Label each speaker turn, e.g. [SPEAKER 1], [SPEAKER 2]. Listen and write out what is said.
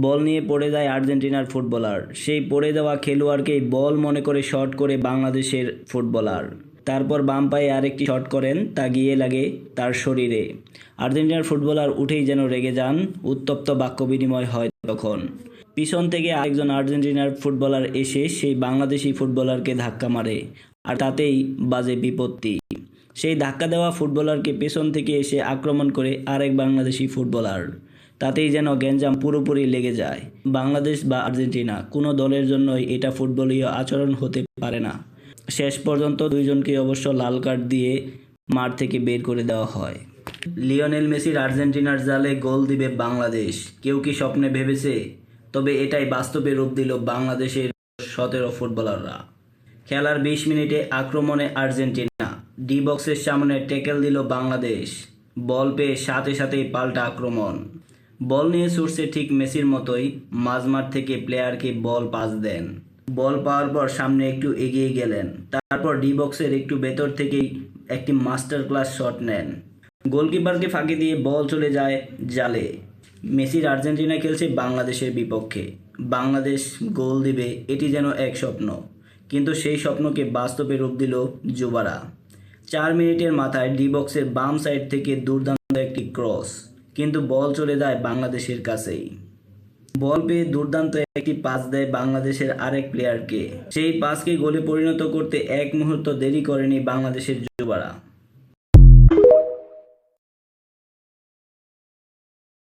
[SPEAKER 1] বল নিয়ে পড়ে যায় আর্জেন্টিনার ফুটবলার। সেই পড়ে যাওয়া খেলোয়াড়কেই বল মনে করে শট করে বাংলাদেশের ফুটবলার। তারপর বাম পায়ে আরেকটি শট করেন, তা গিয়ে লাগে তার শরীরে। আর্জেন্টিনার ফুটবলার উঠেই যেন রেগে যান, উত্তপ্ত বাক্য বিনিময় হয় তখন। পিছন থেকে আরেকজন আর্জেন্টিনার ফুটবলার এসে সেই বাংলাদেশি ফুটবলারকে ধাক্কা মারে, আর তাতেই বাজে বিপত্তি। সেই ধাক্কা দেওয়া ফুটবলারকে পেছন থেকে এসে আক্রমণ করে আরেক বাংলাদেশি ফুটবলার। তাতেই যেন গ্যাঞ্জাম পুরোপুরি লেগে যায়। বাংলাদেশ বা আর্জেন্টিনা কোনো দলের জন্যই এটা ফুটবলীয় আচরণ হতে পারে না। শেষ পর্যন্ত দুইজনকে অবশ্য লাল কার্ড দিয়ে মাঠ থেকে বের করে দেওয়া হয়। লিওনেল মেসির আর্জেন্টিনার জালে গোল দিবে বাংলাদেশ, কেউ কি স্বপ্নে ভেবেছে? তবে এটাই বাস্তবে রূপ দিল বাংলাদেশের 17 ফুটবলাররা। খেলার 20 মিনিটে আক্রমণে আর্জেন্টিনা, ডি বক্সের সামনে ট্যাকেল দিল বাংলাদেশ। বল পেয়ে সাথে সাথেই পাল্টা আক্রমণ। বল নিয়ে ছুটছে ঠিক মেসির মতোই, মাঝমাঠ থেকে প্লেয়ারকে বল পাস দেন। বল পাওয়ার পর সামনে একটু এগিয়ে গেলেন, তারপর ডি বক্সের একটু ভেতর থেকেই একটি মাস্টার ক্লাস শট নেন। গোলকিপারকে ফাঁকি দিয়ে বল চলে যায় জালে। মেসির আর্জেন্টিনা খেলছে বাংলাদেশের বিপক্ষে। বাংলাদেশ গোল দিবে, এটি যেন এক স্বপ্ন, কিন্তু সেই স্বপ্নকে বাস্তবে রূপ দিল যুবারা। 4 মিনিটের মাথায় ডি বক্সের বাম সাইড থেকে দুর্দান্ত একটি ক্রস, কিন্তু বল চলে যায় বাংলাদেশের কাছেই। বল পেয়ে দুর্দান্ত একটি পাস দেয় বাংলাদেশের আরেক প্লেয়ারকে। সেই পাসকে গোলে পরিণত করতে এক মুহূর্ত দেরি করেনি বাংলাদেশের যুবারা।